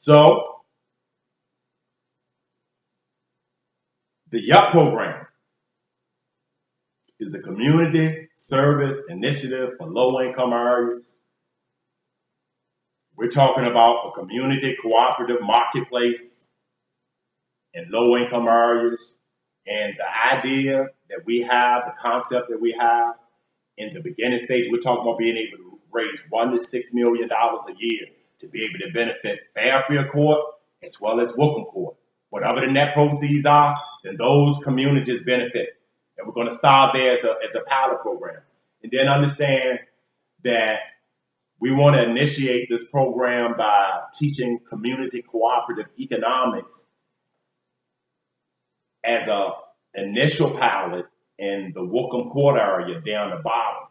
So the YUP program is a community service initiative for low-income areas. We're talking about a community cooperative marketplace in low-income areas. And the idea that we have, the concept that we have in the beginning stage, we're talking about being able to raise $1 to $6 million a year to be able to benefit Fairfield Court as well as Wickham Court. Whatever the net proceeds are, then those communities benefit. And we're going to start there as a pilot program. And then understand that we want to initiate this program by teaching community cooperative economics as an initial pilot in the Wickham Court area down the bottom.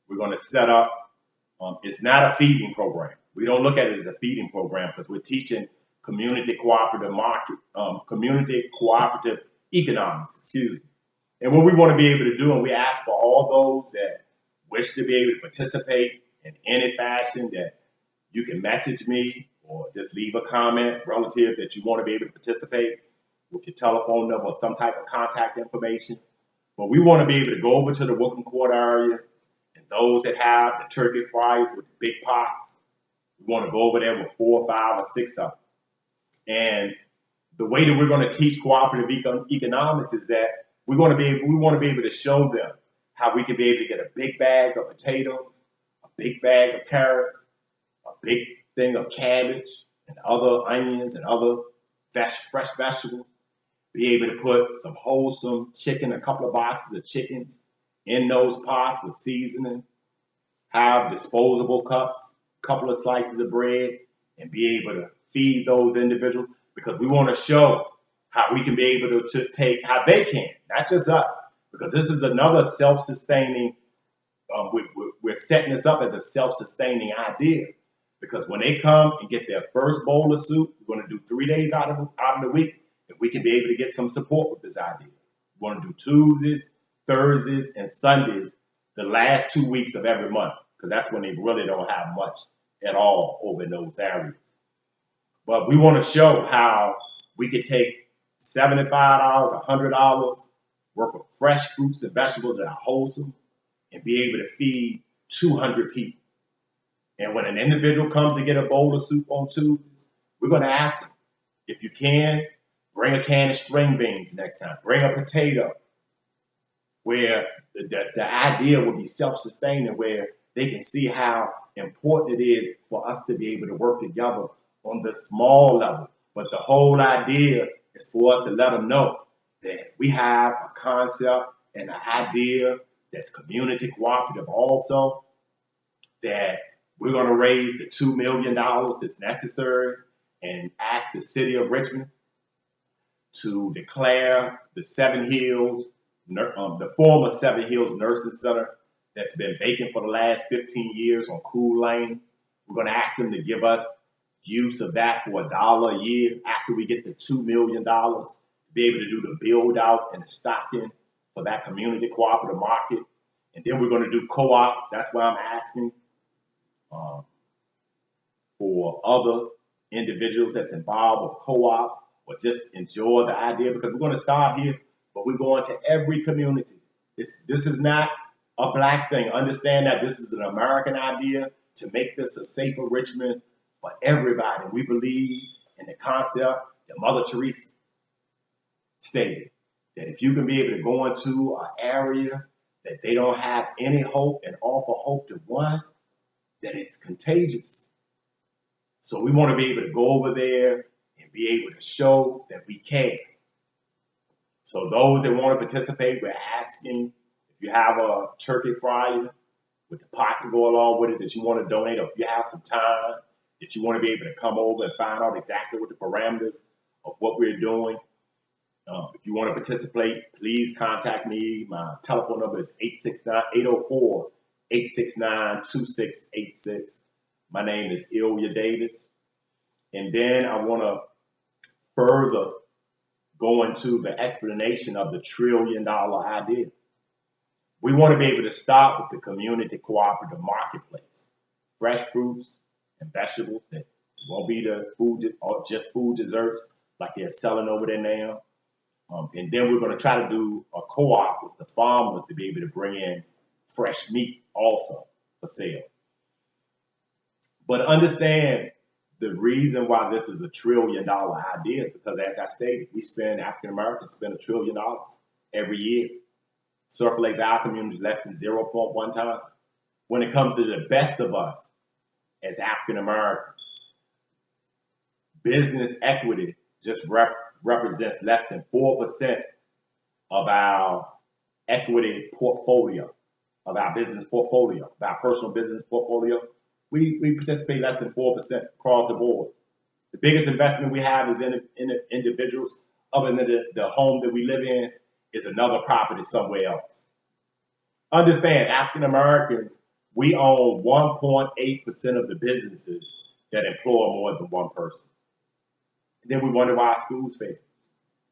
We're going to set up, it's not a feeding program. We don't look at it as a feeding program because we're teaching community cooperative economics, excuse me. And what we want to be able to do, and we ask for all those that wish to be able to participate in any fashion, that you can message me or just leave a comment relative that you want to be able to participate with your telephone number or some type of contact information. But we want to be able to go over to the Wickham Court area, and those that have the turkey fryers with the big pots, we want to go over there with 4, 5, or 6 of them. And the way that we're going to teach cooperative economics is that we want to be able to show them how we can be able to get a big bag of potatoes, a big bag of carrots, a big thing of cabbage and other onions and other fresh vegetables, be able to put some wholesome chicken, a couple of boxes of chickens in those pots with seasoning, have disposable cups, a couple of slices of bread, and be able to feed those individuals, because we want to show how we can be able to take, how they can, not just us, because this is another self-sustaining, we're setting this up as a self-sustaining idea, because when they come and get their first bowl of soup, we're going to do 3 days out of the week, and we can be able to get some support with this idea. We want to do Tuesdays, Thursdays, and Sundays the last 2 weeks of every month, because that's when they really don't have much at all over in those areas. But we want to show how we could take $75, $100 worth of fresh fruits and vegetables that are wholesome and be able to feed 200 people. And when an individual comes to get a bowl of soup on Tuesdays, we're going to ask them, if you can, bring a can of string beans next time. Bring a potato, where the idea will be self-sustaining, where they can see how important it is for us to be able to work together on the small level. But the whole idea is for us to let them know that we have a concept and an idea that's community cooperative also, that we're going to raise the $2 million that's necessary and ask the city of Richmond to declare the Seven Hills, the former Seven Hills Nursing Center that's been vacant for the last 15 years on Cool Lane. We're going to ask them to give us use of that for $1 a year after we get the $2 million to be able to do the build out and the stocking for that community cooperative market. And then we're going to do co-ops. That's why I'm asking for other individuals that's involved with co-op or just enjoy the idea, because we're going to start here, but we're going to every community. This is not a black thing. Understand that this is an American idea to make this a safer Richmond for everybody. We believe in the concept that Mother Teresa stated, that if you can be able to go into an area that they don't have any hope and offer hope to one, that it's contagious. So we want to be able to go over there and be able to show that we care. So those that want to participate, we're asking if you have a turkey fryer with the pot to go along with it that you want to donate, or if you have some time that you want to be able to come over and find out exactly what the parameters of what we're doing. If you want to participate, please contact me. My telephone number is 869-804-869-2686. My name is Ilya Davis. And then I want to further go into the explanation of the $1 trillion idea. We want to be able to start with the community cooperative marketplace. Fresh fruits and vegetables that It won't be the food or just food desserts like they're selling over there now. And then we're going to try to do a co-op with the farmers to be able to bring in fresh meat also for sale. But understand the reason why this is $1 trillion idea is because, as I stated, African Americans spend $1 trillion every year. Circulates our community less than 0.1 time. When it comes to the best of us as African Americans, business equity just represents less than 4% of our equity portfolio, of our business portfolio, of our personal business portfolio. We participate less than 4% across the board. The biggest investment we have is in individuals. Other than the home that we live in is another property somewhere else. Understand, African Americans, we own 1.8% of the businesses that employ more than one person. And then we wonder why our schools fail.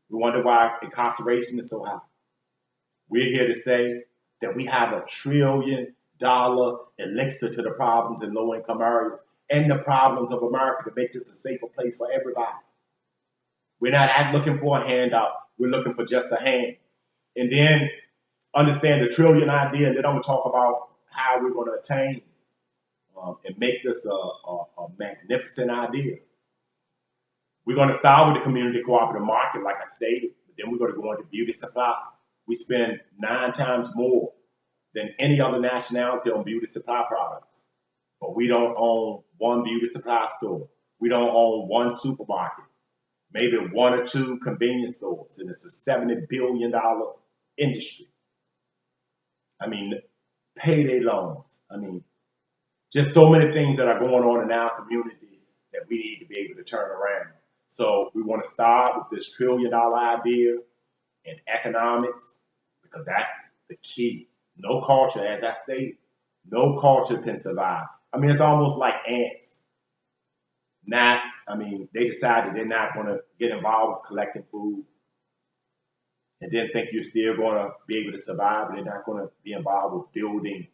We wonder why incarceration is so high. We're here to say that we have $1 trillion elixir to the problems in low-income areas and the problems of America to make this a safer place for everybody. We're not looking for a handout. We're looking for just a hand. And then understand the trillion idea, and then I'm going to talk about how we're going to attain and make this a magnificent idea. We're going to start with the community cooperative market, like I stated, but then we're going to go into beauty supply. We spend 9 times more than any other nationality on beauty supply products. But we don't own one beauty supply store. We don't own one supermarket, maybe 1 or 2 convenience stores, and it's a $70 billion industry. I mean, payday loans. I mean, just so many things that are going on in our community that we need to be able to turn around. So we want to start with this $1 trillion idea in economics, because that's the key. No culture, as I stated, no culture can survive. I mean, it's almost like ants. They decided they're not going to get involved with collecting food and then think you're still going to be able to survive, but they're not going to be involved with building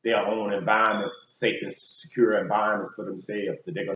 their own environments, safe and secure environments for themselves. So they're going